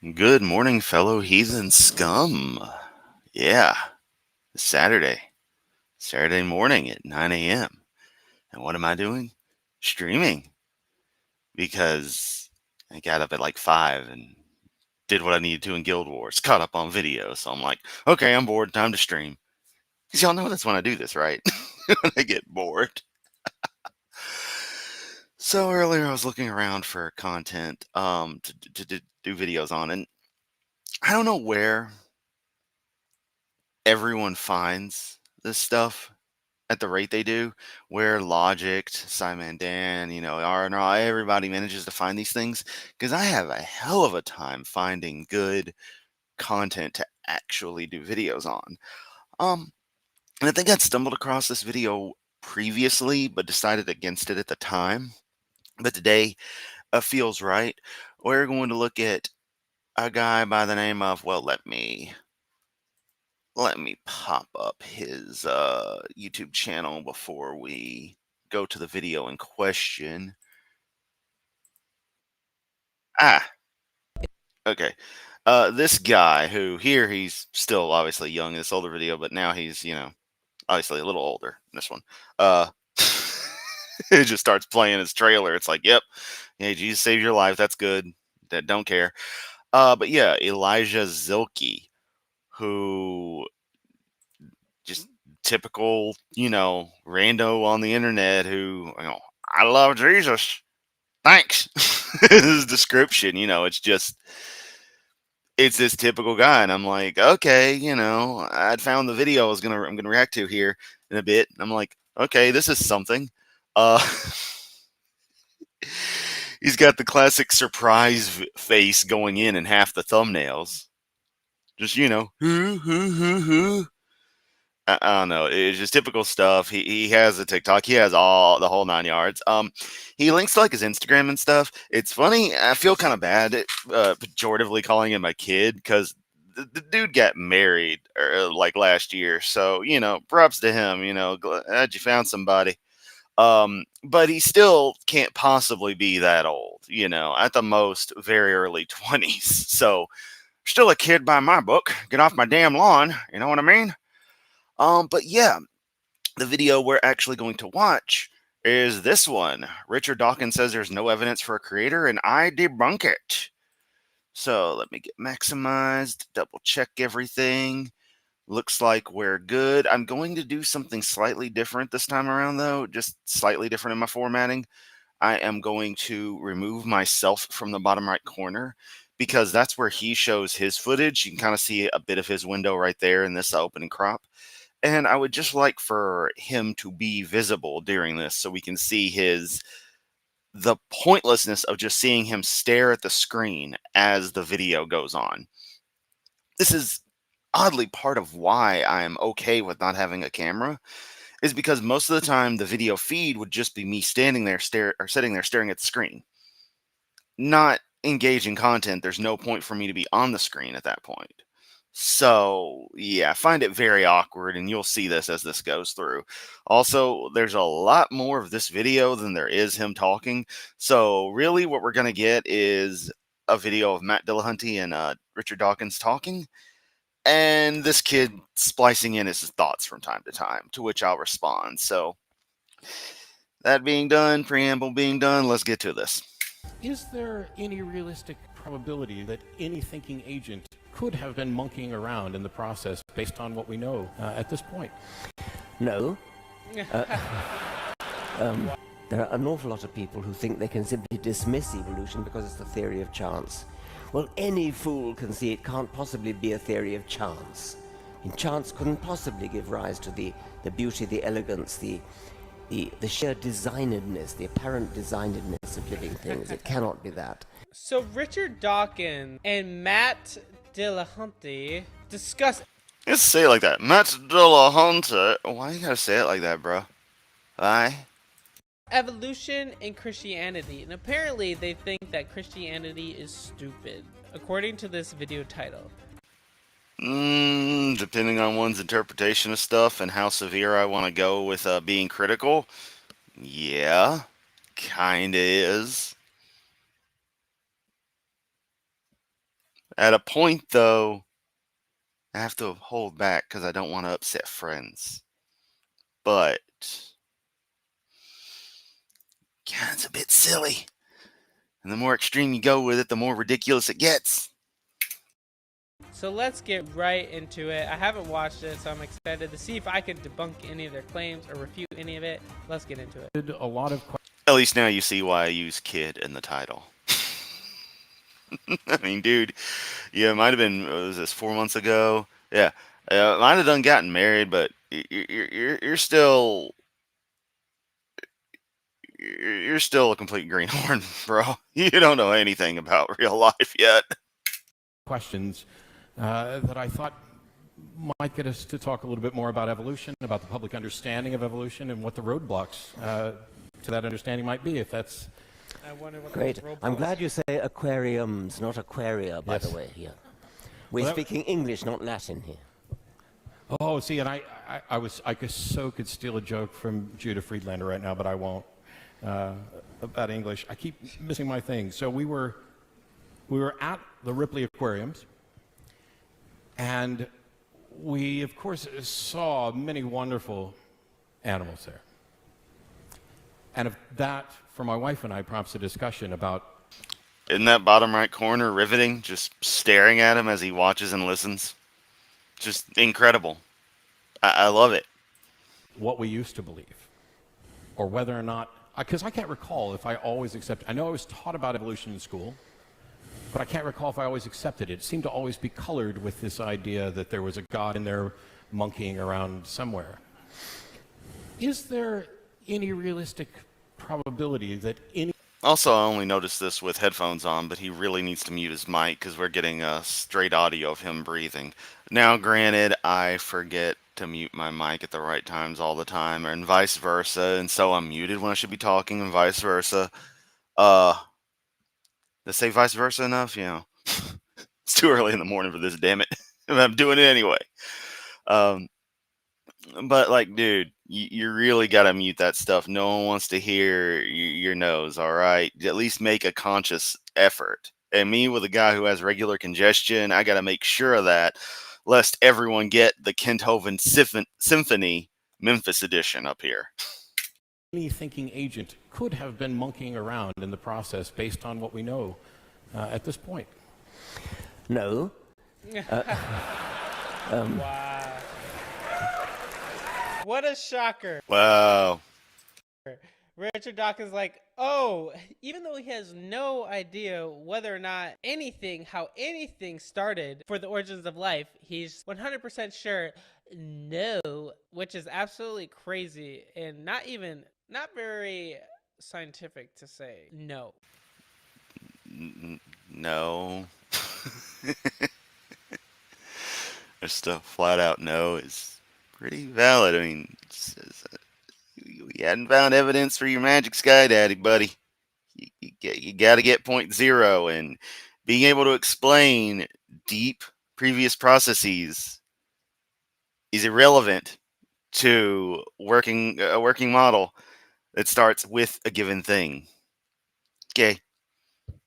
Good morning, fellow heathen scum. Yeah, it's Saturday morning at 9 a.m. And what am I doing? Streaming because I got up at like 5 and did what I needed to in Guild Wars, caught up on video. So I'm like, okay, I'm bored, time to stream. Because y'all know that's when I do this, right? When I get bored. So earlier I was looking around for content to do videos on, and I don't know where everyone finds this stuff at the rate they do, where Logic, Simon Dan, R&R, everybody manages to find these things. Because I have a hell of a time finding good content to actually do videos on. Um, and I think I'd stumbled across this video previously, but decided against it at the time. But today feels right. We're going to look at a guy by the name of, well, let me pop up his YouTube channel before we go to the video in question. Ah, okay. This guy who here he's still obviously young in this older video, but now he's obviously a little older in this one. Uh, it just starts playing his trailer. It's like, yep, hey, Jesus saved your life. That's good. That don't care. But yeah, Elijah Zilke, who just typical, rando on the internet who, I love Jesus. Thanks. His description, it's this typical guy. And I'm like, okay, I'd found the video I'm gonna react to here in a bit. And I'm like, okay, this is something. Uh he's got the classic surprise face going in half the thumbnails. Just, who. I don't know. It's just typical stuff. He has a TikTok. He has all the whole 9 yards. He links to like his Instagram and stuff. It's funny. I feel kind of bad, pejoratively calling him a kid because the dude got married like last year. So props to him. Glad you found somebody. But he still can't possibly be that old. At the most, very early 20s. So still a kid by my book. Get off my damn lawn. You know what I mean? But yeah, the video we're actually going to watch is this one. Richard Dawkins says there's no evidence for a creator, and I debunk it. So let me get maximized, double check everything. Looks like we're good. I'm going to do something slightly different this time around, though, just slightly different in my formatting. I am going to remove myself from the bottom right corner because that's where he shows his footage. You can kind of see a bit of his window right there in this opening crop. And I would just like for him to be visible during this so we can see the pointlessness of just seeing him stare at the screen as the video goes on. This is oddly part of why I'm okay with not having a camera, is because most of the time the video feed would just be me standing there sitting there staring at the screen, not engaging content. There's no point for me to be on the screen at that point. So, yeah, I find it very awkward, and you'll see this as this goes through. Also, there's a lot more of this video than there is him talking. So, really, what we're going to get is a video of Matt Dillahunty and Richard Dawkins talking, and this kid splicing in his thoughts from time to time, to which I'll respond. So, that being done, preamble being done, let's get to this. Is there any realistic probability that any thinking agent could have been monkeying around in the process based on what we know at this point? No. There are an awful lot of people who think they can simply dismiss evolution because it's the theory of chance. Well, any fool can see it can't possibly be a theory of chance. And chance couldn't possibly give rise to the beauty, the elegance, the sheer designedness, the apparent designedness of living things. It cannot be that. So Richard Dawkins and Matt Dillahunty discuss Let's say it like that. Matt Dillahunty. Why you gotta say it like that, bro? Why? evolution and Christianity, and apparently they think that Christianity is stupid, according to this video title. Depending on one's interpretation of stuff and how severe I want to go with being critical, yeah, kinda is. At a point, though, I have to hold back because I don't want to upset friends. But yeah, it's a bit silly. And the more extreme you go with it, the more ridiculous it gets. So let's get right into it. I haven't watched it, so I'm excited to see if I can debunk any of their claims or refute any of it. Let's get into it. A lot of At least now you see why I use kid in the title. I mean, dude, yeah, it might have been, what was this, 4 months ago? Yeah, might have done gotten married, but you're still you're still a complete greenhorn, bro. You don't know anything about real life yet. questions that I thought might get us to talk a little bit more about evolution, about the public understanding of evolution, and what the roadblocks to that understanding might be, if that's... I wonder what Great. those I'm robots- glad you say aquariums, not aquaria, by the Yes. way, here. We're Well, speaking English, not Latin here. Oh, see, and I could steal a joke from Judah Friedlander right now, but I won't, about English. I keep missing my thing. So we were at the Ripley Aquariums, and we, of course, saw many wonderful animals there. And that, for my wife and I, prompts a discussion about... In that bottom right corner, riveting, just staring at him as he watches and listens. Just incredible. I love it. what we used to believe, or whether or not, because I can't recall if I always accepted. I know I was taught about evolution in school, but I can't recall if I always accepted it. It seemed to always be colored with this idea that there was a God in there monkeying around somewhere. Is there any realistic probability that any... Also, I only noticed this with headphones on, but he really needs to mute his mic because we're getting straight audio of him breathing. Now, granted, I forget to mute my mic at the right times all the time, and vice versa, and so I'm muted when I should be talking, and vice versa. To say vice versa enough, it's too early in the morning for this, damn it. I'm doing it anyway. But like, dude, you really gotta mute that stuff. No one wants to hear your nose. All right, at least make a conscious effort. And me, with a guy who has regular congestion, I gotta make sure of that, lest everyone get the Kenthoven Symphony Memphis edition up here. Any thinking agent could have been monkeying around in the process based on what we know at this point. No. Wow. What a shocker. Wow. Richard Dawkins like, oh, even though he has no idea whether or not how anything started for the origins of life, he's 100% sure no, which is absolutely crazy and not very scientific to say no. No. Just a flat out no is pretty valid. I mean, you hadn't found evidence for your magic sky daddy, buddy. You got to get 0.0, and being able to explain deep previous processes is irrelevant to a working model that starts with a given thing. Okay,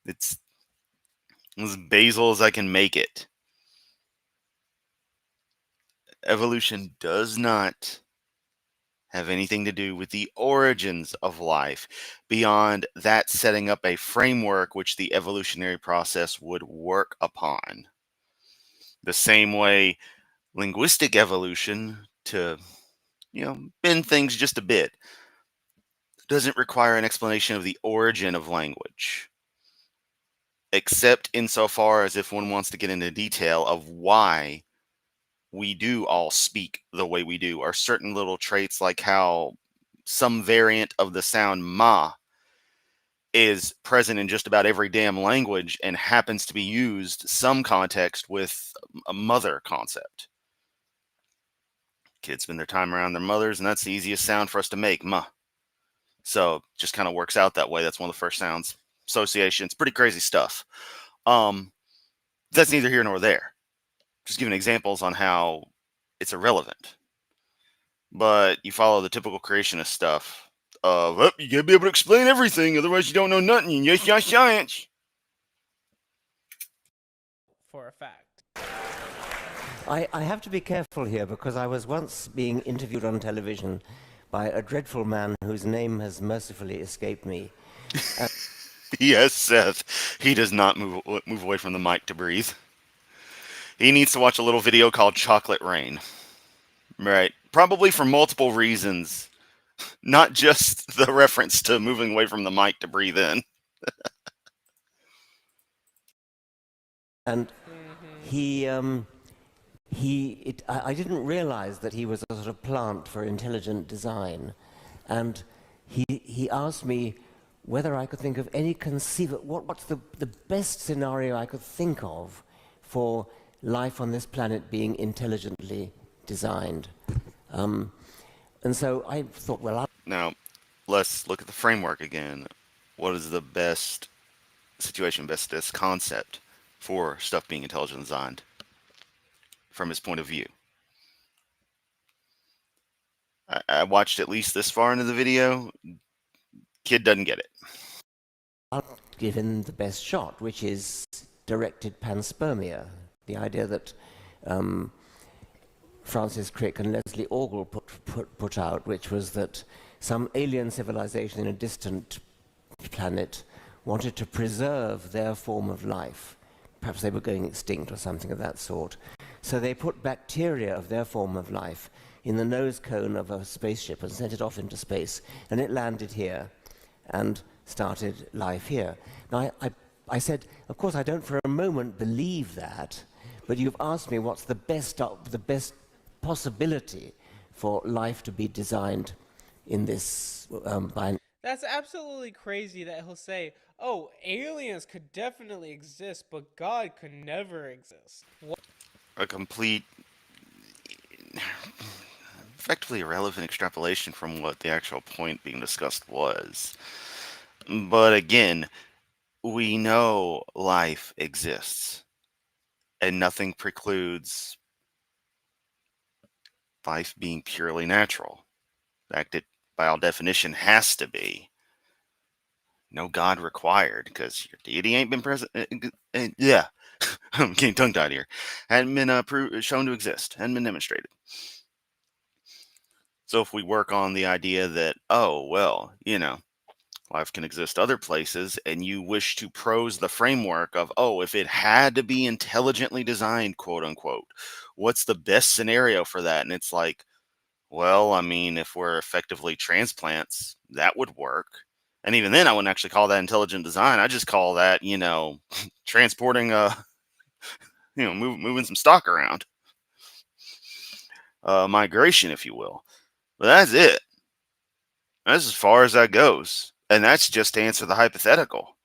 it's as basal as I can make it. Evolution does not have anything to do with the origins of life beyond that setting up a framework which the evolutionary process would work upon. The same way linguistic evolution, to bend things just a bit, doesn't require an explanation of the origin of language, except insofar as if one wants to get into detail of why we do all speak the way we do, or certain little traits like how some variant of the sound ma is present in just about every damn language and happens to be used some context with a mother concept. Kids spend their time around their mothers, and that's the easiest sound for us to make, ma. So it just kind of works out that way. That's one of the first sounds. Associations, pretty crazy stuff. That's neither here nor there. Just giving examples on how it's irrelevant. But you follow the typical creationist stuff of, you gotta be able to explain everything, otherwise you don't know nothing. Yes, science. for a fact. I have to be careful here because I was once being interviewed on television by a dreadful man whose name has mercifully escaped me. Yes, Seth. He does not move away from the mic to breathe. He needs to watch a little video called Chocolate Rain. Right. Probably for multiple reasons. Not just the reference to moving away from the mic to breathe in. And I didn't realize that he was a sort of plant for intelligent design. And he asked me whether I could think of any what's the best scenario I could think of for life on this planet being intelligently designed. And so I thought, well, Now, let's look at the framework again. What is the best situation, best concept for stuff being intelligently designed from his point of view? I watched at least this far into the video. Kid doesn't get it. I'll give him the best shot, which is directed panspermia. The idea that Francis Crick and Leslie Orgel put out, which was that some alien civilization in a distant planet wanted to preserve their form of life. Perhaps they were going extinct or something of that sort. So they put bacteria of their form of life in the nose cone of a spaceship and sent it off into space, and it landed here and started life here. Now, I said, of course, I don't for a moment believe that, but you've asked me what's the best possibility for life to be designed in this by. That's absolutely crazy that he'll say, oh, aliens could definitely exist, but God could never exist. What? A complete, effectively irrelevant extrapolation from what the actual point being discussed was. But again, we know life exists, and nothing precludes life being purely natural. In fact, it, by all definition, has to be. No God required, because your deity ain't been present. Yeah, I'm getting tongue-tied here. Hadn't been shown to exist, hadn't been demonstrated. So if we work on the idea that, oh, well, life can exist other places, and you wish to prose the framework of, oh, if it had to be intelligently designed, quote unquote, what's the best scenario for that? And it's like, well, I mean, if we're effectively transplants, that would work. And even then, I wouldn't actually call that intelligent design. I just call that, transporting moving some stock around. Migration, if you will. But that's it. That's as far as that goes. And that's just to answer the hypothetical.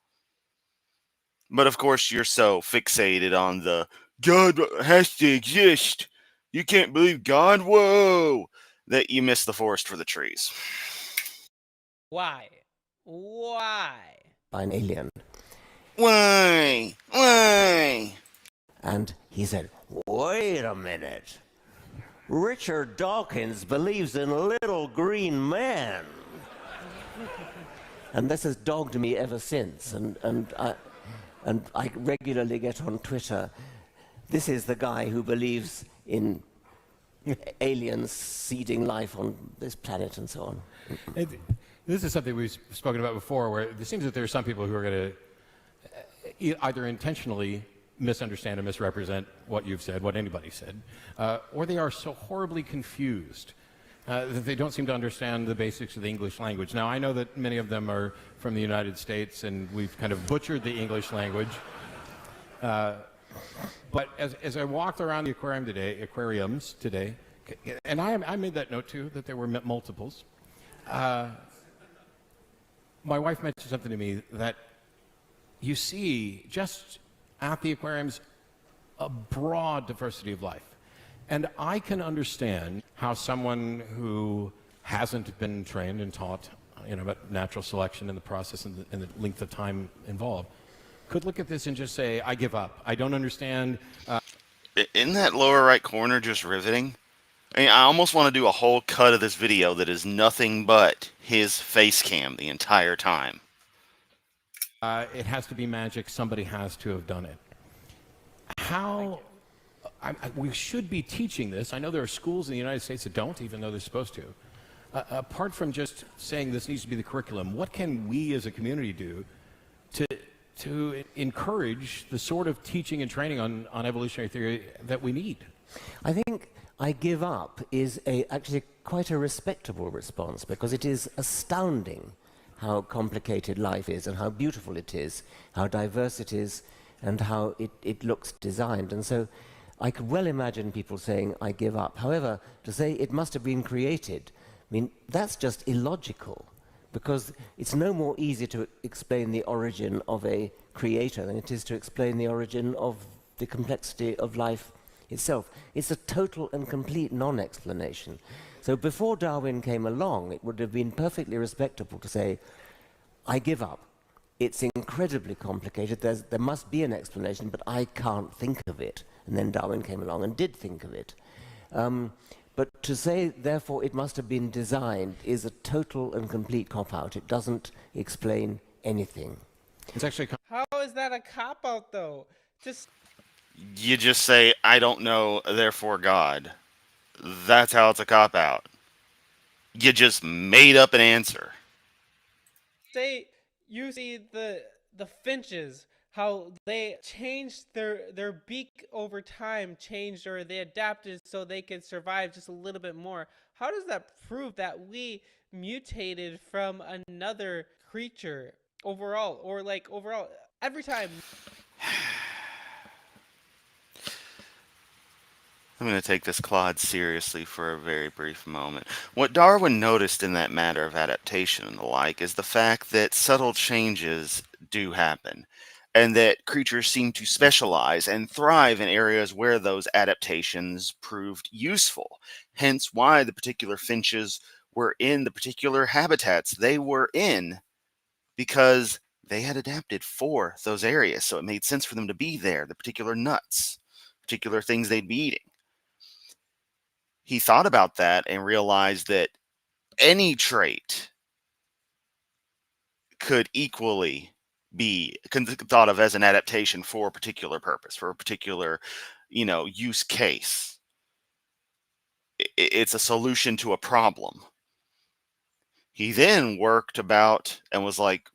But of course, you're so fixated on the God has to exist. You can't believe God? Whoa! That you miss the forest for the trees. Why? By an alien. Why? And he said, wait a minute. Richard Dawkins believes in little green men. And this has dogged me ever since. And I regularly get on Twitter. This is the guy who believes in aliens seeding life on this planet and so on. This is something we've spoken about before, where it seems that there are some people who are going to either intentionally misunderstand or misrepresent what you've said, what anybody said, or they are so horribly confused that they don't seem to understand the basics of the English language. Now, I know that many of them are from the United States, and we've kind of butchered the English language. But as I walked around the aquariums today, and I made that note too, that there were multiples. My wife mentioned something to me that you see just at the aquariums a broad diversity of life. And I can understand how someone who hasn't been trained and taught about natural selection and the process and the length of time involved could look at this and just say, I give up. I don't understand. In that lower right corner, just riveting. I mean, I almost want to do a whole cut of this video that is nothing but his face cam the entire time. It has to be magic. Somebody has to have done it. how we should be teaching this. I know there are schools in the United States that don't, even though they're supposed to. Apart from just saying this needs to be the curriculum, what can we as a community do to encourage the sort of teaching and training on evolutionary theory that we need? I think I give up is actually quite a respectable response, because it is astounding how complicated life is and how beautiful it is, how diverse it is, and how it looks designed. And so I could well imagine people saying, I give up. However, to say it must have been created, I mean, that's just illogical, because it's no more easy to explain the origin of a creator than it is to explain the origin of the complexity of life itself. It's a total and complete non-explanation. So before Darwin came along, it would have been perfectly respectable to say, I give up. It's incredibly complicated. There must be an explanation, but I can't think of it. And then Darwin came along and did think of it. But to say, therefore, it must have been designed is a total and complete cop-out. It doesn't explain anything. It's actually How is that a cop-out, though? You just say, I don't know, therefore God. That's how it's a cop-out. You just made up an answer. Say you see the finches, how they changed their beak over time, changed, or they adapted so they could survive just a little bit more. How does that prove that we mutated from another creature overall, or like overall every time? I'm going to take this Claude seriously for a very brief moment. What Darwin noticed in that matter of adaptation and the like is the fact that subtle changes do happen, and that creatures seem to specialize and thrive in areas where those adaptations proved useful. Hence why the particular finches were in the particular habitats they were in, because they had adapted for those areas, so it made sense for them to be there, the particular nuts, particular things they'd be eating. He thought about that and realized that any trait could equally be thought of as an adaptation for a particular purpose, for a particular, use case. It's a solution to a problem. He then worked about and was like,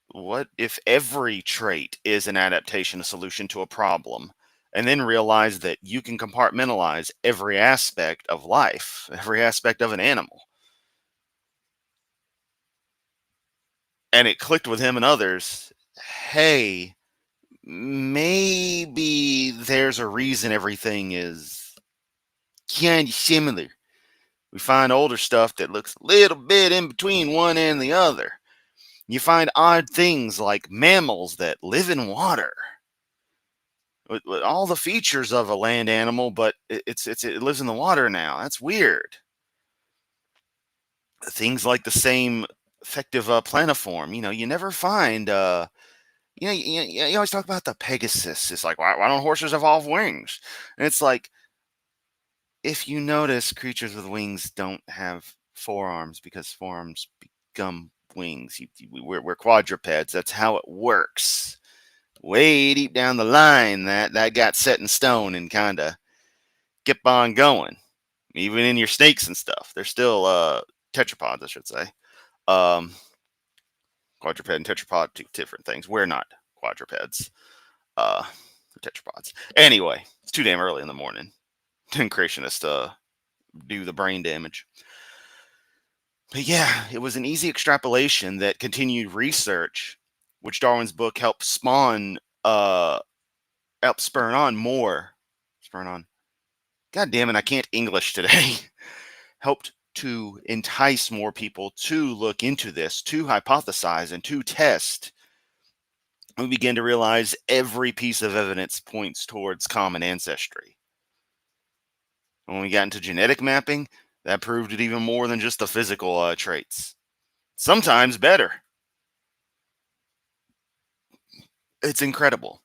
what if every trait is an adaptation, a solution to a problem? And then realize that you can compartmentalize every aspect of life, every aspect of an animal. And it clicked with him and others. Hey, maybe there's a reason everything is kind of similar. We find older stuff that looks a little bit in between one and the other. You find odd things like mammals that live in water, with all the features of a land animal, but it lives in the water now. That's weird. Things like the same effective planiform. You never find. You always talk about the Pegasus. It's like, why don't horses evolve wings? And it's like, if you notice, creatures with wings don't have forearms because forearms become wings. We're quadrupeds. That's how it works. Way deep down the line, that got set in stone and kind of kept on going. Even in your snakes and stuff, they're still tetrapods, I should say. Quadruped and tetrapod, two different things. We're not quadrupeds. We're tetrapods. Anyway, it's too damn early in the morning. And creationists do the brain damage. But yeah, it was an easy extrapolation that continued research, which Darwin's book helped spurn on more. God damn it, I can't English today. Helped to entice more people to look into this, to hypothesize, and to test. We began to realize every piece of evidence points towards common ancestry. When we got into genetic mapping, that proved it even more than just the physical traits. Sometimes better. It's incredible.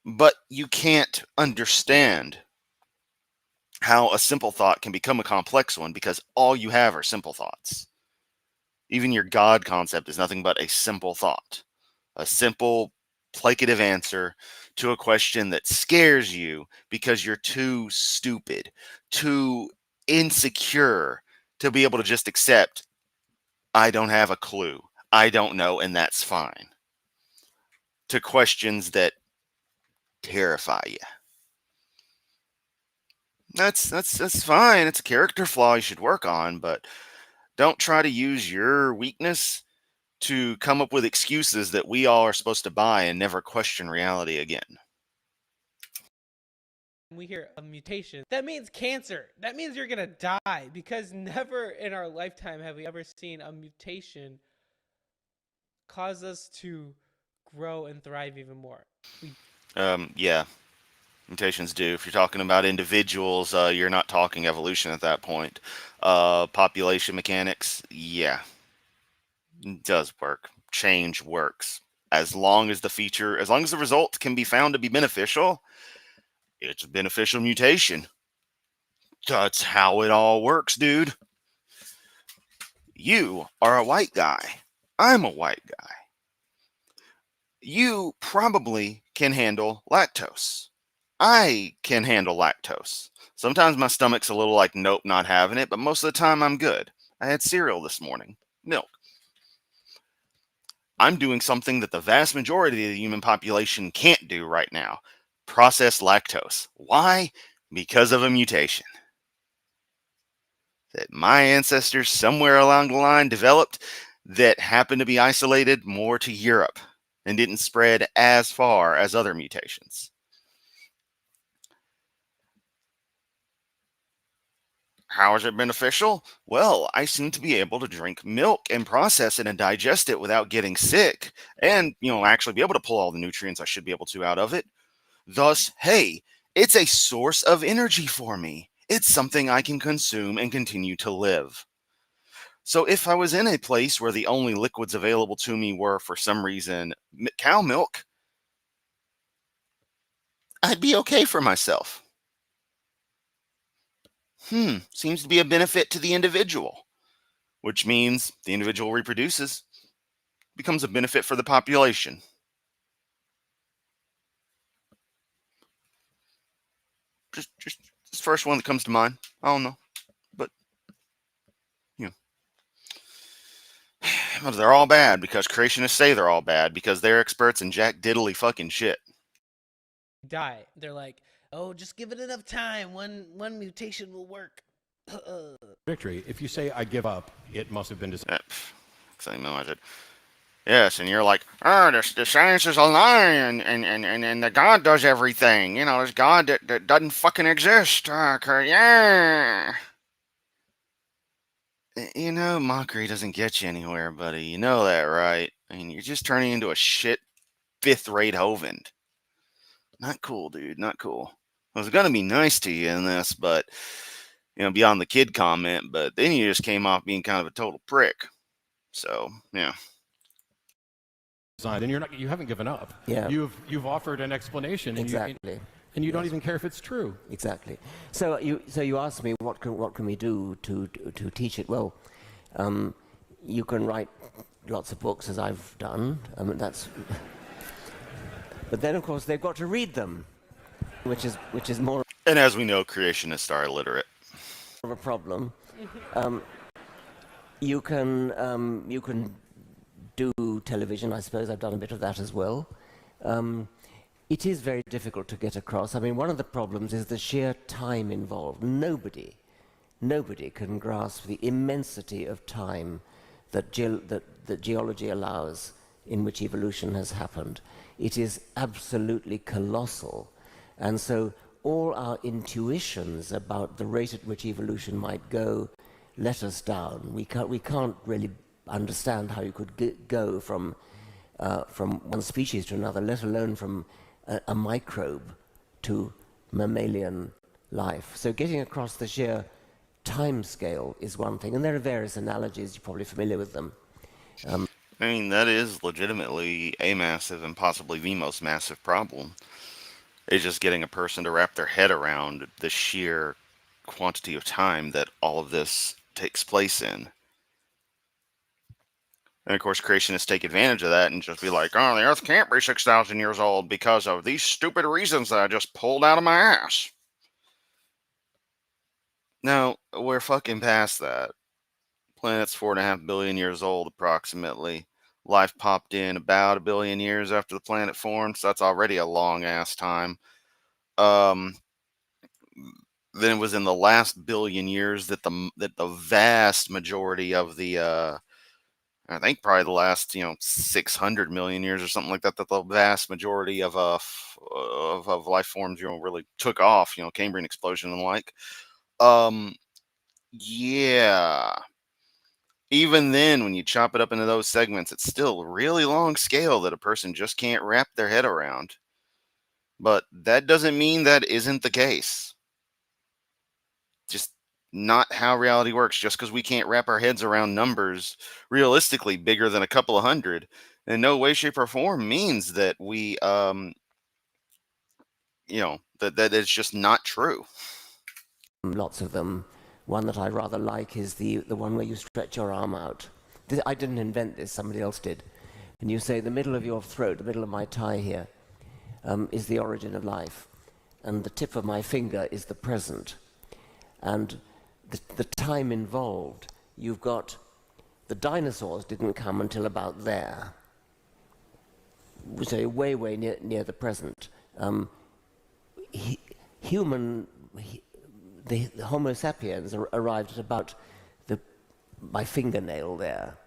But you can't understand how a simple thought can become a complex one because all you have are simple thoughts. Even your God concept is nothing but a simple thought, a simple placative answer to a question that scares you because you're too stupid, too insecure to be able to just accept, I don't have a clue, I don't know, and that's fine, to questions that terrify you. That's fine. It's a character flaw you should work on, but don't try to use your weakness to come up with excuses that we all are supposed to buy and never question reality again. We hear a mutation, that means cancer. That means you're gonna die, because never in our lifetime have we ever seen a mutation cause us to grow and thrive even more. Yeah, mutations do. If you're talking about individuals, you're not talking evolution at that point. Population mechanics, yeah, it does work. Change works. As long as the result can be found to be beneficial, it's a beneficial mutation. That's how it all works, dude. You are a white guy. I'm a white guy. You probably can handle lactose. I can handle lactose. Sometimes my stomach's a little like, nope, not having it, but most of the time I'm good. I had cereal this morning, milk. I'm doing something that the vast majority of the human population can't do right now: process lactose. Why? Because of a mutation that my ancestors somewhere along the line developed that happened to be isolated more to Europe and didn't spread as far as other mutations. How is it beneficial? Well, I seem to be able to drink milk and process it and digest it without getting sick, and, actually be able to pull all the nutrients I should be able to out of it. Thus, hey, it's a source of energy for me. It's something I can consume and continue to live. So if I was in a place where the only liquids available to me were, for some reason, cow milk, I'd be okay for myself. Seems to be a benefit to the individual, which means the individual reproduces, becomes a benefit for the population. Just this first one that comes to mind. I don't know, but they're all bad because creationists say they're all bad because they're experts in jack diddly fucking shit. Die. They're like, oh, just give it enough time. One mutation will work. Victory. If you say I give up, it must have been Same I did. Yes, and you're like, the science is a lie, and the God does everything. There's God that doesn't fucking exist. Yeah. Mockery doesn't get you anywhere, buddy. You know that, right? I mean, you're just turning into a shit fifth-rate Hovend. Not cool, dude. Not cool. I was gonna be nice to you in this, but beyond the kid comment, but then you just came off being kind of a total prick. So, yeah. And you haven't given up. Yeah. You've offered an explanation. Exactly. And you don't even care if it's true. Exactly. So you asked me what can we do to teach it? Well, you can write lots of books, as I've done. But then of course they've got to read them, which is more. And as we know, creationists are illiterate. Of a problem. You can do television. I suppose I've done a bit of that as well. It is very difficult to get across. I mean, one of the problems is the sheer time involved. Nobody can grasp the immensity of time that geology allows in which evolution has happened. It is absolutely colossal. And so all our intuitions about the rate at which evolution might go let us down. We can't really understand how you could go from one species to another, let alone from a microbe to mammalian life. So getting across the sheer time scale is one thing, and there are various analogies, you're probably familiar with them. I mean, that is legitimately a massive and possibly the most massive problem. It's just getting a person to wrap their head around the sheer quantity of time that all of this takes place in. And of course, creationists take advantage of that and just be like, oh, the Earth can't be 6,000 years old because of these stupid reasons that I just pulled out of my ass. No, we're fucking past that. Planet's 4.5 billion years old, approximately. Life popped in about 1 billion years after the planet formed, so that's already a long ass time. Then it was in the last billion years that the vast majority of the I think probably the last 600 million years or something like that, that the vast majority of of life forms really took off. Cambrian explosion and the like. Yeah. Even then, when you chop it up into those segments, it's still a really long scale that a person just can't wrap their head around. But that doesn't mean that isn't the case. Just not how reality works. Just because we can't wrap our heads around numbers realistically bigger than a couple of hundred, in no way, shape, or form means that we, that it's just not true. Lots of them. One that I rather like is the one where you stretch your arm out. I didn't invent this, somebody else did. And you say the middle of your throat, the middle of my tie here, is the origin of life. And the tip of my finger is the present. And the time involved, you've got the dinosaurs didn't come until about there. So way near the present. The Homo sapiens arrived at about my fingernail there.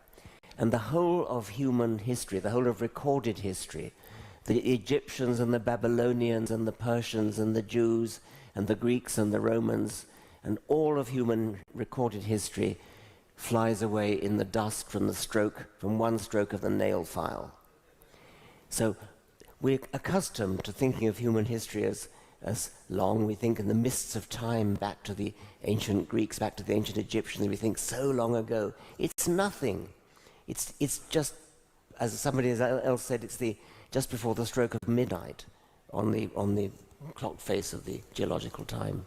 And the whole of human history, the whole of recorded history, the Egyptians and the Babylonians and the Persians and the Jews and the Greeks and the Romans, and all of human recorded history flies away in the dust from one stroke of the nail file. So we're accustomed to thinking of human history as long. We think in the mists of time back to the ancient Greeks, back to the ancient Egyptians. We think so long ago. It's nothing. It's just, as somebody else said, it's just before the stroke of midnight on the clock face of the geological time.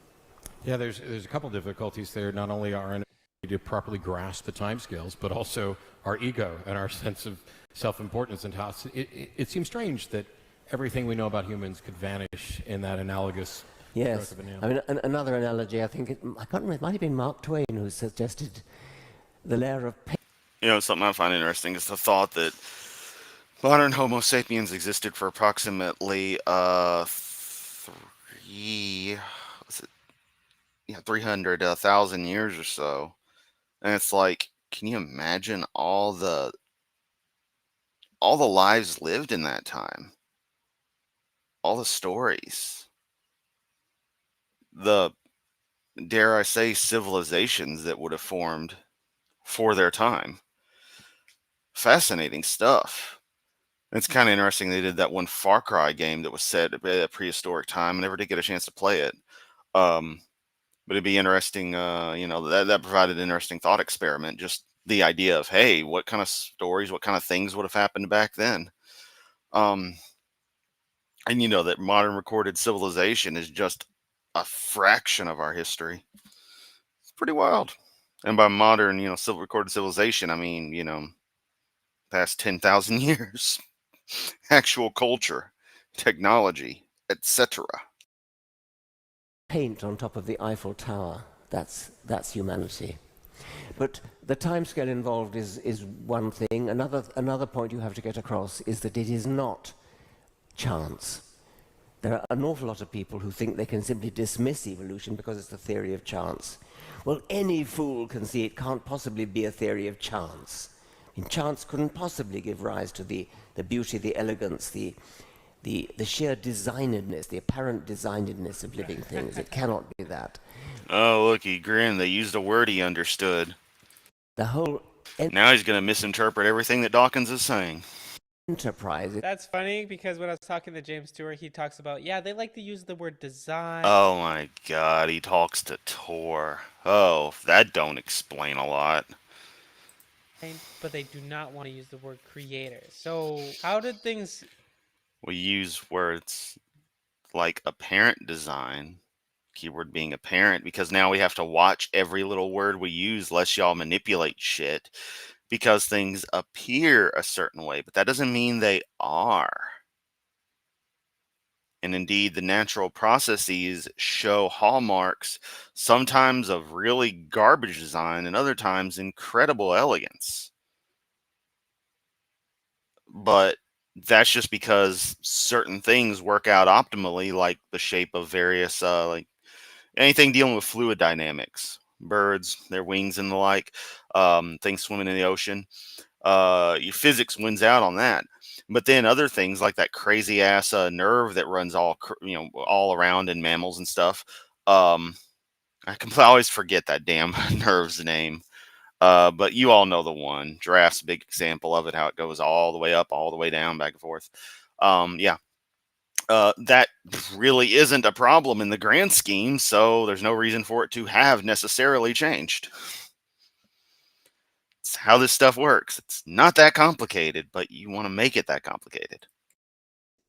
Yeah, there's a couple difficulties there. Not only our inability to properly grasp the timescales, but also our ego and our sense of self-importance, and how it seems strange that everything we know about humans could vanish in that analogous Yes. stroke of a nail. I mean, another analogy, I think, I can't remember, it might have been Mark Twain who suggested the layer of pain. Something I find interesting is the thought that modern Homo sapiens existed for approximately 300,000 years or so. And it's like, can you imagine all the lives lived in that time? All the stories, the, dare I say, civilizations that would have formed for their time. Fascinating stuff. It's kind of interesting they did that one Far Cry game that was set at a prehistoric time. I never did get a chance to play it. But it'd be interesting, that provided an interesting thought experiment. Just the idea of, hey, what kind of stories, what kind of things would have happened back then? And that modern recorded civilization is just a fraction of our history. It's pretty wild. And by modern, recorded civilization, I mean, past 10,000 years. Actual culture, technology, etc. Paint on top of the Eiffel Tower. That's humanity. But the timescale involved is one thing. Another point you have to get across is that it is not chance. There are an awful lot of people who think they can simply dismiss evolution because it's the theory of chance. Well, any fool can see it can't possibly be a theory of chance. I mean, chance couldn't possibly give rise to the beauty, the elegance, the sheer designedness, the apparent designedness of living things. It cannot be that. Oh, look, he grinned. They used a word he understood. The whole Now he's going to misinterpret everything that Dawkins is saying. enterprise. That's funny because when I was talking to James Stewart, he talks about, they like to use the word design. Oh my God, he talks to Tor. Oh, that don't explain a lot. But they do not want to use the word creator. So how did things... We use words like apparent design, keyword being apparent, because now we have to watch every little word we use lest y'all manipulate shit. because things appear a certain way, but that doesn't mean they are. And indeed, the natural processes show hallmarks, sometimes of really garbage design, and other times incredible elegance. But that's just because certain things work out optimally, like the shape of various, like anything dealing with fluid dynamics, birds, their wings, and the like, things swimming in the ocean. Your physics wins out on that. But then other things like that crazy ass nerve that runs all around in mammals and stuff. I always forget that damn nerve's name. But you all know the one. Giraffe's a big example of it, how it goes all the way up, all the way down, back and forth. Yeah. That really isn't a problem in the grand scheme, so there's no reason for it to have necessarily changed. It's how this stuff works. It's not that complicated, but you want to make it that complicated.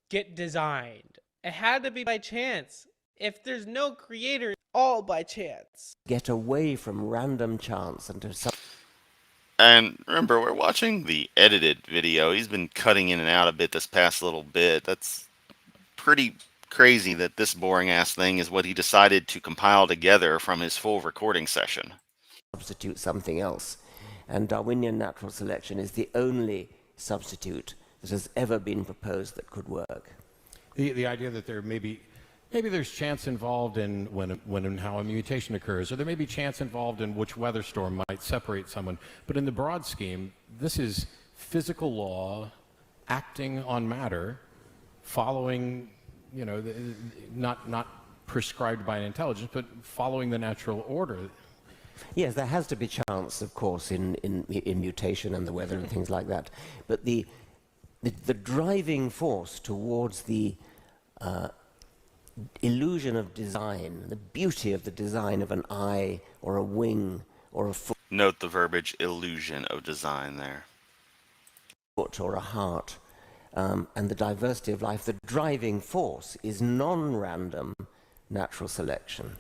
Get designed. It had to be by chance. If there's no creator, all by chance. Get away from random chance and to some. And remember, we're watching the edited video. He's been cutting in and out a bit this past little bit. That's pretty crazy that this boring ass thing is what he decided to compile together from his full recording session. Substitute something else. And Darwinian natural selection is the only substitute that has ever been proposed that could work. The idea that there maybe there's chance involved in when and how a mutation occurs, or there may be chance involved in which weather storm might separate someone. But in the broad scheme, this is physical law acting on matter, following, not prescribed by an intelligence, but following the natural order. Yes, there has to be chance, of course, in mutation and the weather and things like that. But the driving force towards the illusion of design, the beauty of the design of an eye or a wing or a foot. Note the verbiage illusion of design there. Or a heart, and the diversity of life, the driving force is non-random natural selection.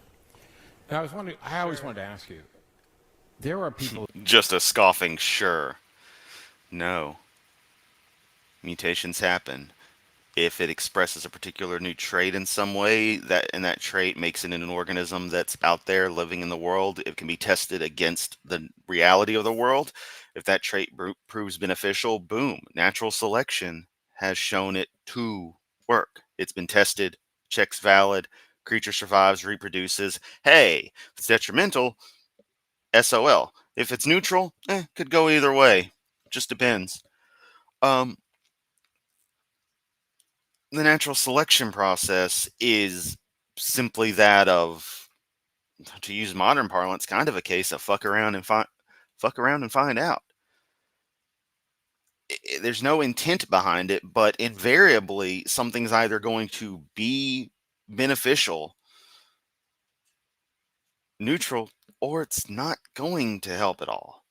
Now, I always wanted to ask you, there are people... Just a scoffing sure. No. Mutations happen. If it expresses a particular new trait in some way, that trait makes it an organism that's out there living in the world, it can be tested against the reality of the world. If that trait proves beneficial, boom, natural selection has shown it to work. It's been tested, checks valid, creature survives, reproduces. Hey, if it's detrimental, SOL. If it's neutral, could go either way. Just depends. The natural selection process is simply that of, to use modern parlance, kind of a case of fuck around and find out. There's no intent behind it, but invariably something's either going to be beneficial, neutral, or it's not going to help at all.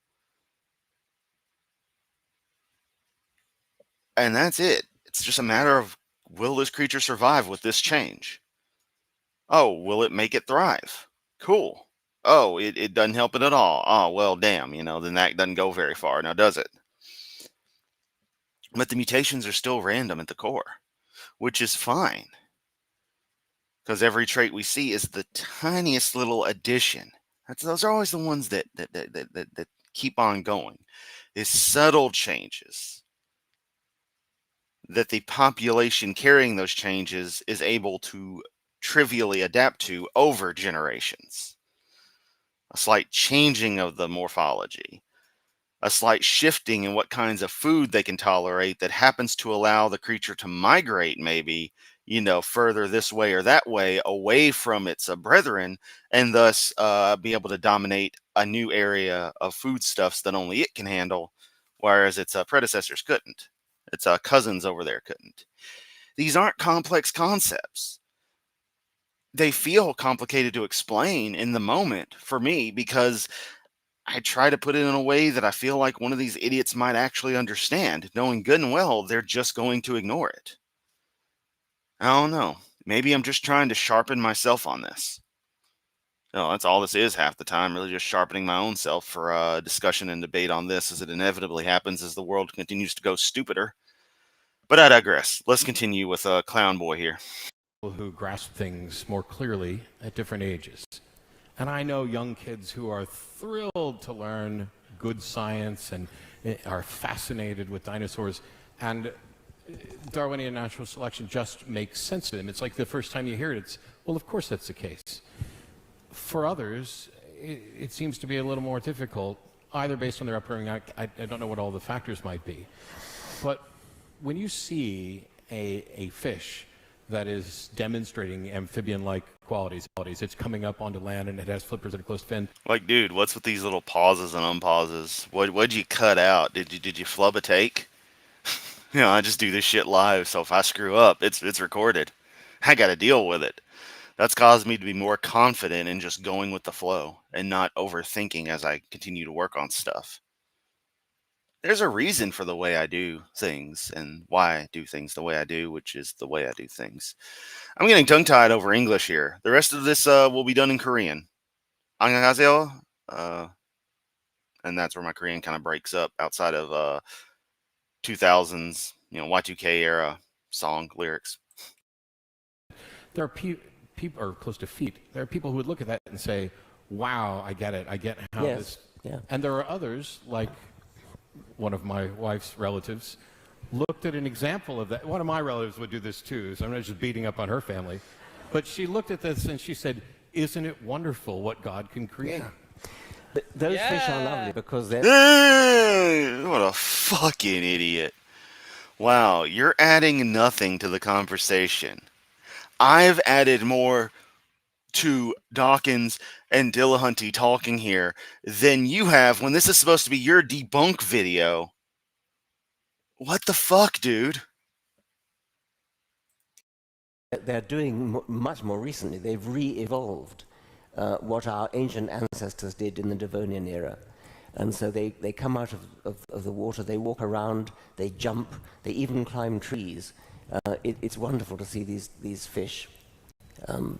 And that's it. It's just a matter of, will this creature survive with this change? Oh, will it make it thrive? Cool. Oh, it doesn't help it at all. Oh, well, damn, then that doesn't go very far, now does it? But the mutations are still random at the core, which is fine. Because every trait we see is the tiniest little addition. Those are always the ones that keep on going. Is subtle changes that the population carrying those changes is able to trivially adapt to over generations. A slight changing of the morphology, a slight shifting in what kinds of food they can tolerate that happens to allow the creature to migrate maybe, further this way or that way away from its brethren, and thus be able to dominate a new area of foodstuffs that only it can handle, whereas its predecessors couldn't. Its cousins over there couldn't. These aren't complex concepts. They feel complicated to explain in the moment for me because I try to put it in a way that I feel like one of these idiots might actually understand, knowing good and well they're just going to ignore it. I don't know. Maybe I'm just trying to sharpen myself on this. No, that's all this is half the time. Really, just sharpening my own self for discussion and debate on this, as it inevitably happens as the world continues to go stupider. But I digress. Let's continue with Clown Boy here. Who grasp things more clearly at different ages. And I know young kids who are thrilled to learn good science and are fascinated with dinosaurs. And Darwinian natural selection just makes sense to them. It's like the first time you hear it, it's, well, of course that's the case. For others, it seems to be a little more difficult, either based on their upbringing. I don't know what all the factors might be. But when you see a fish that is demonstrating amphibian-like qualities, it's coming up onto land and it has flippers that are close to fin. Like, dude, what's with these little pauses and unpauses? What'd you cut out? Did you flub a take? I just do this shit live, so if I screw up, it's recorded. I got to deal with it. That's caused me to be more confident in just going with the flow and not overthinking as I continue to work on stuff. There's a reason for the way I do things and why I do things the way I do, which is the way I do things. I'm getting tongue-tied over English here. The rest of this will be done in Korean. 안녕하세요. And that's where my Korean kind of breaks up outside of 2000s, Y2K era song lyrics. There are people, or close to feet, there are people who would look at that and say, wow, I get it. I get how this... Yeah. And there are others, like one of my wife's relatives, looked at an example of that. One of my relatives would do this too, so I'm not just beating up on her family. But she looked at this and she said, isn't it wonderful what God can create? Yeah. But those fish are lovely because they're... What a fucking idiot. Wow, you're adding nothing to the conversation. I've added more to Dawkins and Dillahunty talking here than you have when this is supposed to be your debunk video. What the fuck, dude? They're doing much more recently. They've re-evolved what our ancient ancestors did in the Devonian era. And so they come out of the water, they walk around, they jump, they even climb trees. It's wonderful to see these fish.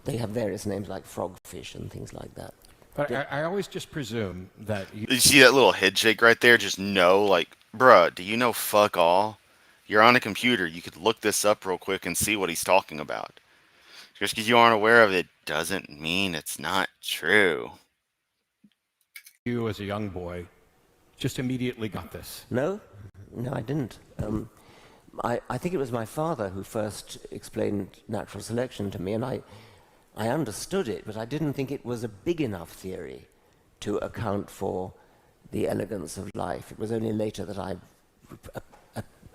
They have various names like frogfish and things like that. But I always just presume that... You see that little head shake right there? Just know, like, bruh, do you know fuck all? You're on a computer. You could look this up real quick and see what he's talking about. Just because you aren't aware of it doesn't mean it's not true. You, as a young boy, just immediately got this. No, I didn't. I think it was my father who first explained natural selection to me, and I understood it, but I didn't think it was a big enough theory to account for the elegance of life. It was only later that I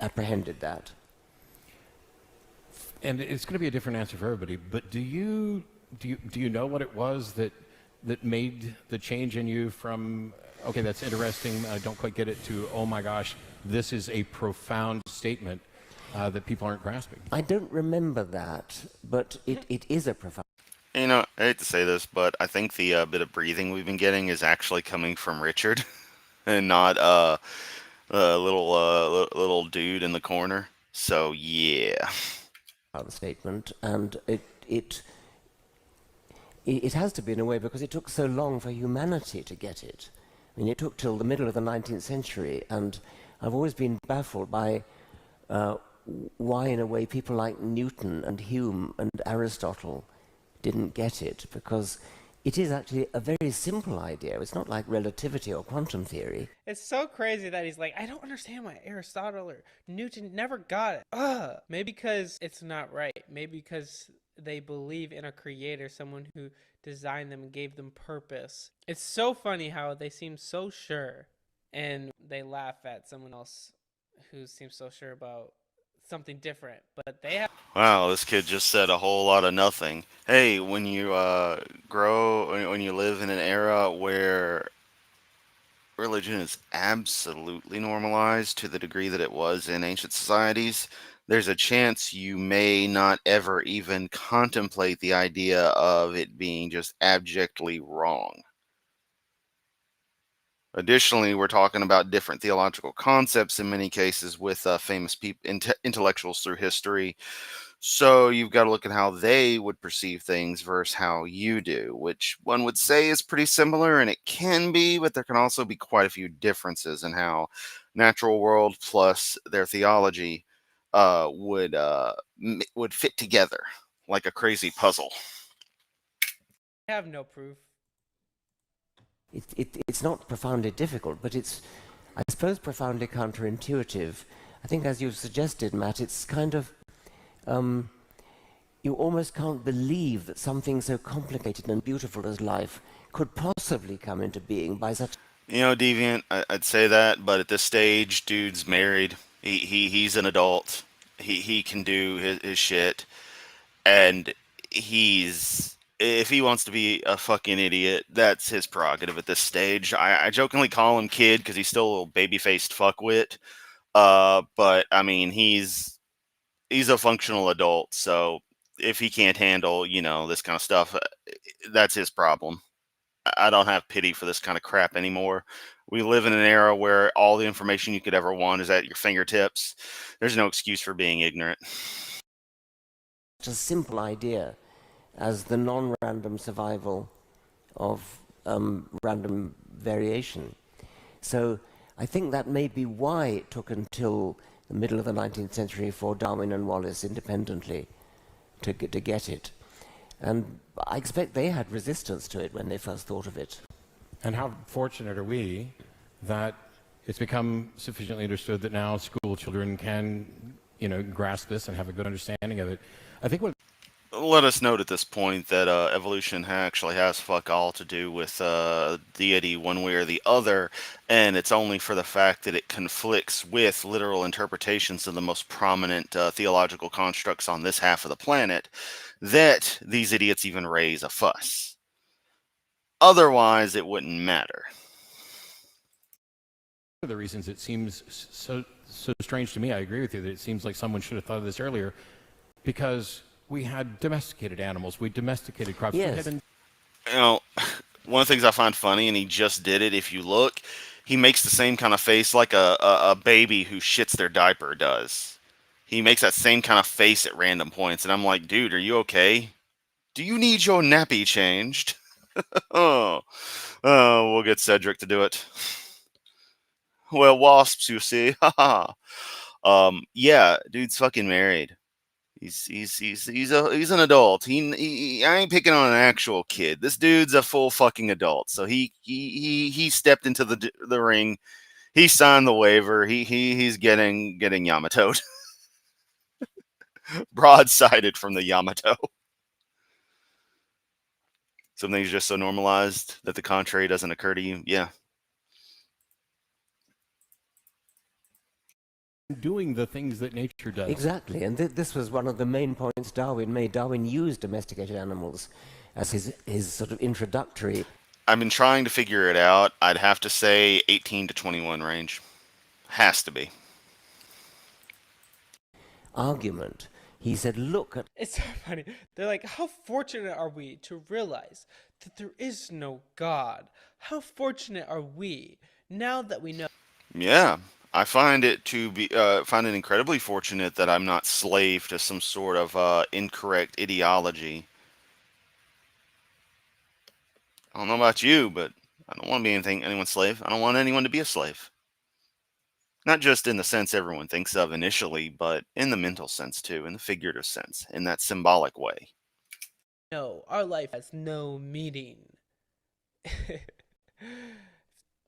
apprehended that. And it's going to be a different answer for everybody, but do you know what it was that made the change in you from, okay, that's interesting, I don't quite get it, to, oh my gosh, this is a profound statement that people aren't grasping? I don't remember that, but it is a profound... I hate to say this, but I think the bit of breathing we've been getting is actually coming from Richard and not a little dude in the corner. So, yeah. Statement, and it has to be in a way because it took so long for humanity to get it. I mean, it took till the middle of the 19th century, and I've always been baffled by why, in a way, people like Newton and Hume and Aristotle didn't get it, because it is actually a very simple idea. It's not like relativity or quantum theory. It's so crazy that he's like, I don't understand why Aristotle or Newton never got it. Ugh. Maybe because it's not right. Maybe because they believe in a creator, someone who designed them and gave them purpose. It's so funny how they seem so sure, and they laugh at someone else who seems so sure about something different, but they have... Wow, this kid just said a whole lot of nothing. Hey, when you when you live in an era where religion is absolutely normalized to the degree that it was in ancient societies, there's a chance you may not ever even contemplate the idea of it being just abjectly wrong. Additionally, we're talking about different theological concepts in many cases with famous intellectuals through history So you've got to look at how they would perceive things versus how you do, which one would say is pretty similar, and it can be, but there can also be quite a few differences in how natural world plus their theology would fit together like a crazy puzzle. I have no proof. It's not profoundly difficult, but it's, I suppose, profoundly counterintuitive. I think, as you've suggested, Matt, it's kind of, you almost can't believe that something so complicated and beautiful as life could possibly come into being by such. You know, Deviant, I'd say that, but at this stage, dude's married. He's an adult. He can do his shit, and he's if he wants to be a fucking idiot, that's his prerogative at this stage. I jokingly call him kid because he's still a little baby-faced fuckwit. But I mean, he's a functional adult, so if he can't handle, this kind of stuff, that's his problem. I don't have pity for this kind of crap anymore. We live in an era where all the information you could ever want is at your fingertips. There's no excuse for being ignorant. Such a simple idea as the non-random survival of random variation. So I think that may be why it took until the middle of the 19th century for Darwin and Wallace independently to get it. And I expect they had resistance to it when they first thought of it. And how fortunate are we that it's become sufficiently understood that now school children can, grasp this and have a good understanding of it. I think what Let us note at this point that evolution actually has fuck all to do with deity one way or the other, and it's only for the fact that it conflicts with literal interpretations of the most prominent theological constructs on this half of the planet that these idiots even raise a fuss. Otherwise, it wouldn't matter. one of the reasons it seems so strange to me, I agree with you, that it seems like someone should have thought of this earlier, because we had domesticated animals. We domesticated crops. Yes. One of the things I find funny, and he just did it, if you look, he makes the same kind of face like a baby who shits their diaper does. He makes that same kind of face at random points, and I'm like, dude, are you okay? Do you need your nappy changed? oh, we'll get Cedric to do it. Well, wasps, you see. Yeah, dude's fucking married. He's an adult. I ain't picking on an actual kid. This dude's a full fucking adult. So he stepped into the ring. He signed the waiver. He's getting Yamato broadsided from the Yamato. Some things just so normalized that the contrary doesn't occur to you. Yeah. doing the things that nature does. Exactly, and this was one of the main points Darwin made. Darwin used domesticated animals as his sort of introductory. I've been trying to figure it out. I'd have to say 18 to 21 range. Has to be. Argument. He said, look at. It's so funny. They're like, how fortunate are we to realize that there is no God? How fortunate are we now that we know? Yeah. I find it incredibly fortunate that I'm not slave to some sort of incorrect ideology. I don't know about you, but I don't want to be anyone's slave. I don't want anyone to be a slave. Not just in the sense everyone thinks of initially, but in the mental sense too, in the figurative sense, in that symbolic way. No, our life has no meaning.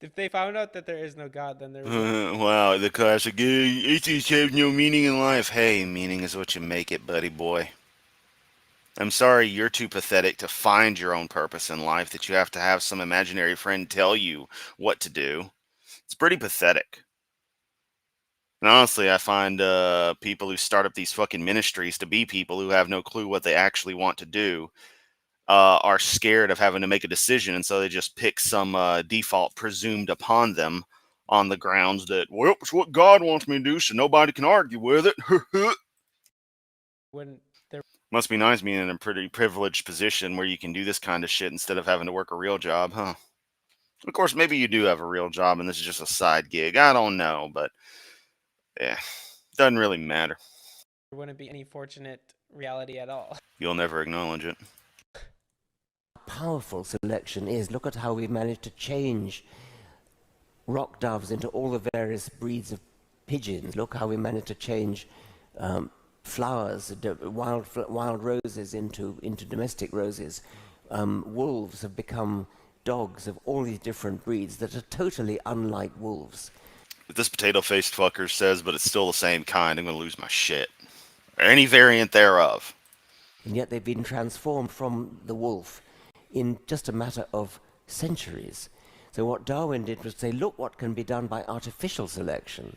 If they found out that there is no God, then there would Wow, the classic, atheists have no meaning in life. Hey, meaning is what you make it, buddy boy. I'm sorry you're too pathetic to find your own purpose in life, that you have to have some imaginary friend tell you what to do. It's pretty pathetic. And honestly, I find people who start up these fucking ministries to be people who have no clue what they actually want to do, are scared of having to make a decision, and so they just pick some default presumed upon them on the grounds that, well, it's what God wants me to do, so nobody can argue with it. when there Must be nice being in a pretty privileged position where you can do this kind of shit instead of having to work a real job, huh? Of course, maybe you do have a real job and this is just a side gig. I don't know, but yeah, doesn't really matter. wouldn't be any fortunate reality at all. You'll never acknowledge it. Powerful selection is. Look at how we've managed to change rock doves into all the various breeds of pigeons. Look how we managed to change flowers, wild roses into domestic roses. Wolves have become dogs of all these different breeds that are totally unlike wolves. If this potato-faced fucker says, but it's still the same kind, I'm going to lose my shit. Or any variant thereof. And yet they've been transformed from the wolf in just a matter of centuries. So what Darwin did was say, look what can be done by artificial selection.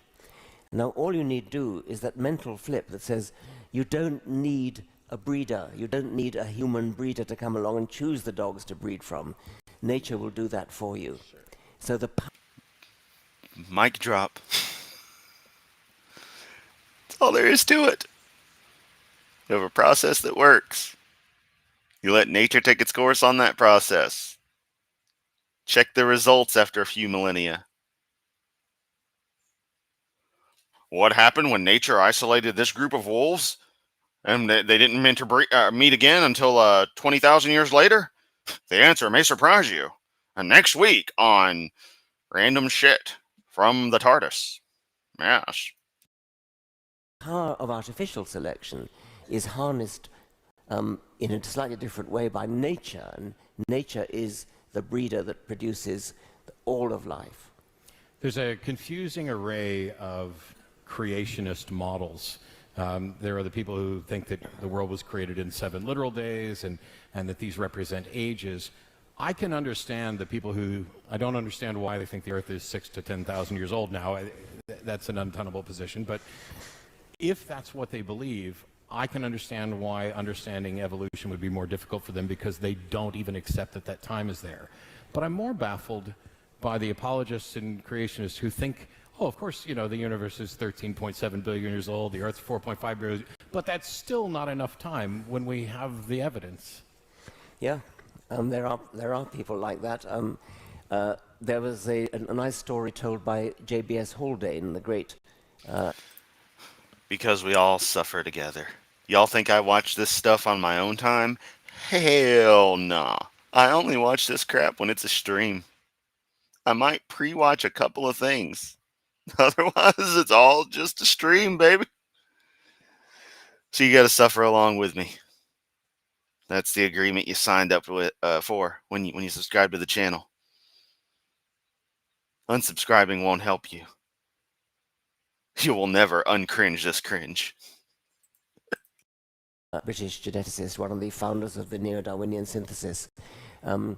Now all you need do is that mental flip that says, you don't need a breeder, you don't need a human breeder to come along and choose the dogs to breed from. Nature will do that for you. Sure. So the mic drop. That's all there is to it. You have a process that works. You let nature take its course on that process. Check the results after a few millennia. What happened when nature isolated this group of wolves? And they didn't meet again until 20,000 years later? The answer may surprise you. And next week on Random Shit from the TARDIS. Yes. The power of artificial selection is harnessed in a slightly different way by nature. And nature is the breeder that produces all of life. There's a confusing array of creationist models. There are the people who think that the world was created in 7 literal days and that these represent ages. I can understand the people who, I don't understand why they think the Earth is 6,000 to 10,000 years old now. That's an untenable position. But if that's what they believe, I can understand why understanding evolution would be more difficult for them because they don't even accept that that time is there. But I'm more baffled by the apologists and creationists who think, oh, of course, you know, the universe is 13.7 billion years old, the Earth's 4.5 billion, but that's still not enough time when we have the evidence. Yeah, there are people like that. There was a nice story told by J.B.S. Haldane, the great... Because we all suffer together. Y'all think I watch this stuff on my own time? Hell nah. I only watch this crap when it's a stream. I might pre-watch a couple of things. Otherwise, it's all just a stream, baby. So you gotta suffer along with me. That's the agreement you signed up with for when you subscribe to the channel. Unsubscribing won't help you. You will never uncringe this cringe. British geneticist, one of the founders of the neo-Darwinian synthesis. And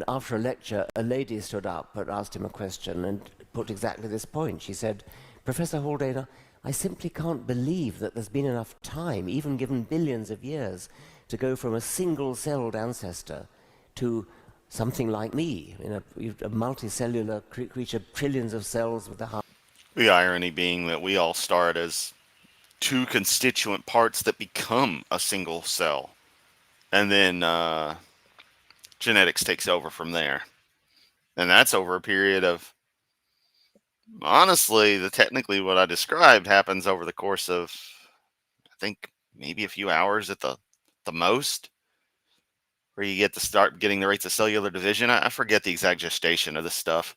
after a lecture, a lady stood up and asked him a question and put exactly this point. She said, Professor Haldane, I simply can't believe that there's been enough time, even given billions of years, to go from a single-celled ancestor to something like me, a multicellular creature, trillions of cells with the heart. The irony being that we all start as 2 constituent parts that become a single cell. And then genetics takes over from there. And that's over a period of, honestly, technically what I described happens over the course of, I think, maybe a few hours at the most, where you get to start getting the rates of cellular division. I forget the exact gestation of this stuff.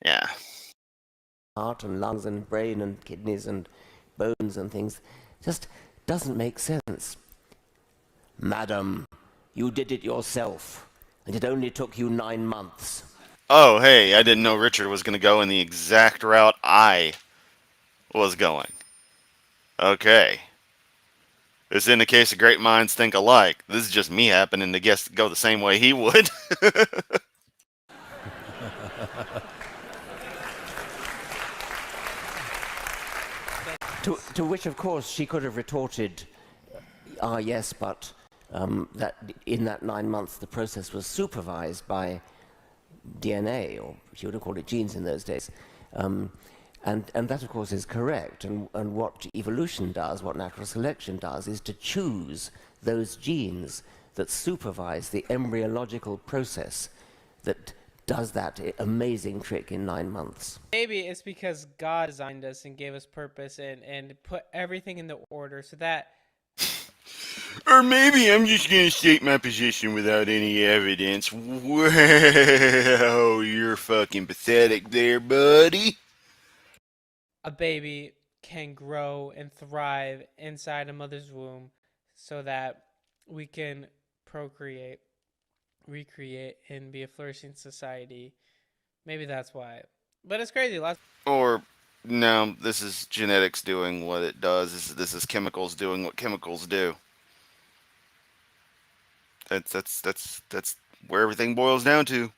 Yeah. Heart and lungs and brain and kidneys and bones and things just doesn't make sense. Madam, you did it yourself, and it only took you 9 months. Oh, hey, I didn't know Richard was going to go in the exact route I was going. Okay. This indicates that great minds think alike. This is just me happening to go the same way he would. To which, of course, she could have retorted, yes, but that in that 9 months the process was supervised by DNA, or she would have called it genes in those days. And that, of course, is correct. And what evolution does, what natural selection does, is to choose those genes that supervise the embryological process that does that amazing trick in 9 months. Maybe it's because God designed us and gave us purpose and put everything in the order so that Or maybe I'm just going to state my position without any evidence. Wow, you're fucking pathetic there, buddy. A baby can grow and thrive inside a mother's womb so that we can procreate, recreate, and be a flourishing society. Maybe that's why. But it's crazy. Lots Or, no, this is genetics doing what it does. This is chemicals doing what chemicals do. That's where everything boils down to.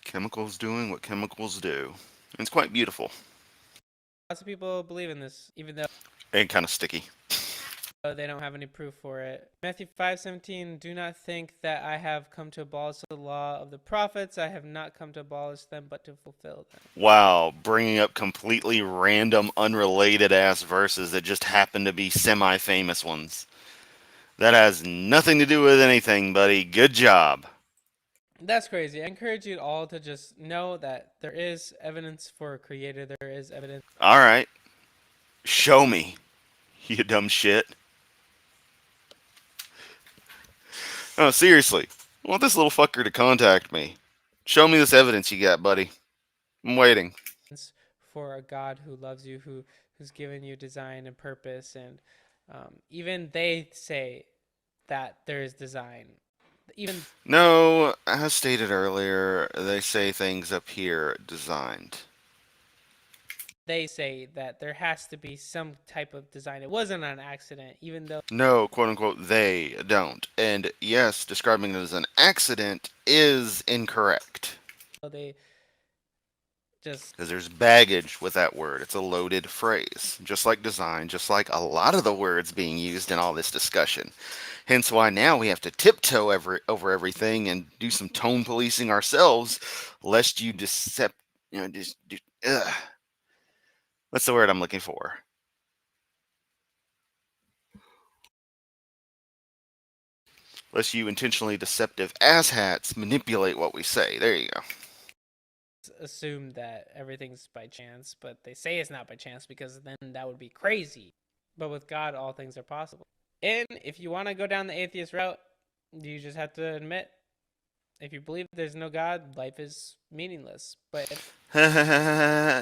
Chemicals doing what chemicals do. And it's quite beautiful of people believe in this, even though and kind of sticky. they don't have any proof for it. Matthew 5:17, do not think that I have come to abolish the law of the prophets. I have not come to abolish them, but to fulfill them. Wow, bringing up completely random, unrelated ass verses that just happen to be semi famous ones. That has nothing to do with anything, buddy. Good job. That's crazy. I encourage you all to just know that there is evidence for a creator. There is evidence. Alright, show me, you dumb shit. Oh, seriously. I want this little fucker to contact me. Show me this evidence you got, buddy. I'm waiting. For a God who loves you, who's given you design and purpose, and even they say that there is design. Even No, as stated earlier, they say things up here designed. they say that there has to be some type of design. It wasn't an accident, even though No, quote unquote, they don't. And yes, describing it as an accident is incorrect. they just Because there's baggage with that word. It's a loaded phrase. Just like design, just like a lot of the words being used in all this discussion. Hence why now we have to tiptoe over everything and do some tone policing ourselves, lest you what's the word I'm looking for? Lest you intentionally deceptive asshats manipulate what we say. There you go. assume that everything's by chance, but they say it's not by chance because then that would be crazy. But with God, all things are possible. And if you want to go down the atheist route, you just have to admit, if you believe there's no God, life is meaningless. But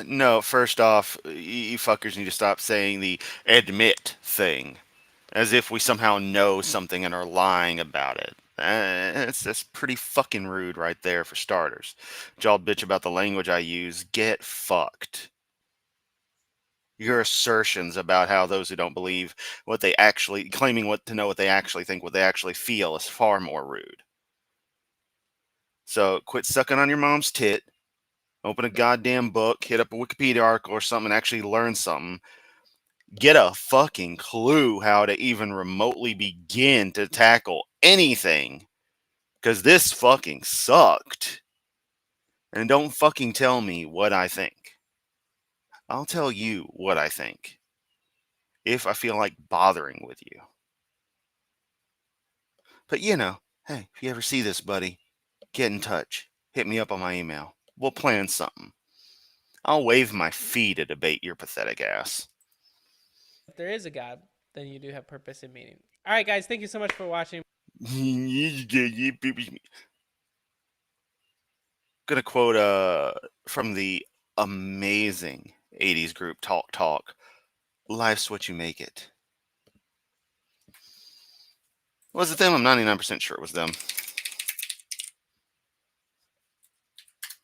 No, first off, you fuckers need to stop saying the admit thing. As if we somehow know something and are lying about it. That's pretty fucking rude right there for starters. Y'all bitch about the language I use. Get fucked. Your assertions about how those who don't believe what they actually claiming what to know what they actually think, what they actually feel is far more rude. So quit sucking on your mom's tit. Open a goddamn book, hit up a Wikipedia article or something, and actually learn something. Get a fucking clue how to even remotely begin to tackle anything. Because this fucking sucked. And don't fucking tell me what I think. I'll tell you what I think. If I feel like bothering with you. But you know, hey, if you ever see this, buddy, get in touch. Hit me up on my email. We'll plan something. I'll wave my fee to debate your pathetic ass. if there is a God, then you do have purpose and meaning. All right, guys, thank you so much for watching. Gonna quote from the amazing 80s group Talk Talk. Life's what you make it. Was it them? I'm 99% sure it was them.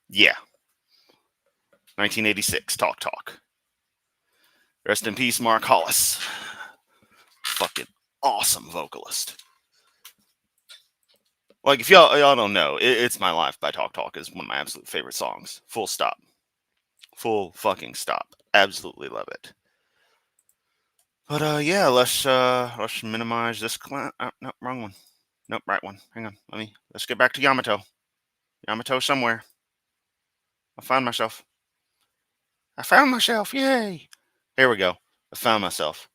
Yeah. 1986, Talk Talk. Rest in peace, Mark Hollis. Fucking awesome vocalist. Like, if y'all don't know, It's My Life by Talk Talk is one of my absolute favorite songs. Full stop. Full fucking stop. Absolutely love it. But yeah, let's minimize this. No, wrong one. Nope, right one. Hang on. Let's get back to Yamato. Yamato somewhere. I found myself. Yay! Here we go. I found myself.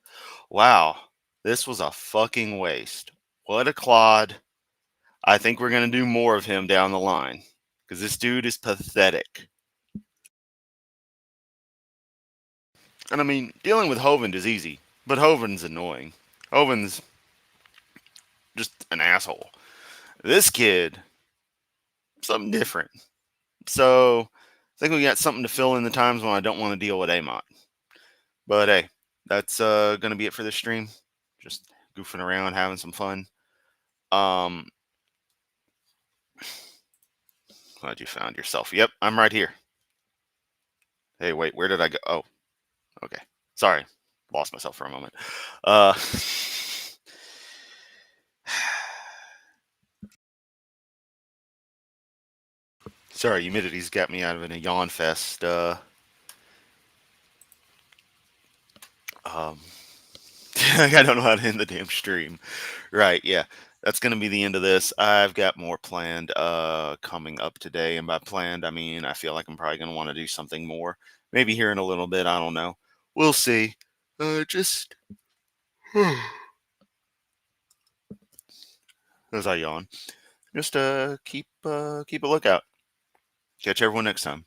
Wow. This was a fucking waste. What a clod. I think we're going to do more of him down the line. Because this dude is pathetic. And I mean, dealing with Hovland is easy, but Hovland's annoying. Hovland's just an asshole. This kid, something different. So I think we got something to fill in the times when I don't want to deal with Amot. But hey, that's gonna be it for this stream. Just goofing around, having some fun. Glad you found yourself. Yep, I'm right here. Hey, wait, where did I go? Oh, okay. Sorry, lost myself for a moment. Sorry, humidity's got me out of a yawn fest. I don't know how to end the damn stream. Right, yeah. That's going to be the end of this. I've got more planned coming up today. And by planned, I mean I feel like I'm probably going to want to do something more. Maybe here in a little bit. I don't know. We'll see. Just as I yawn, just keep a lookout. Catch everyone next time.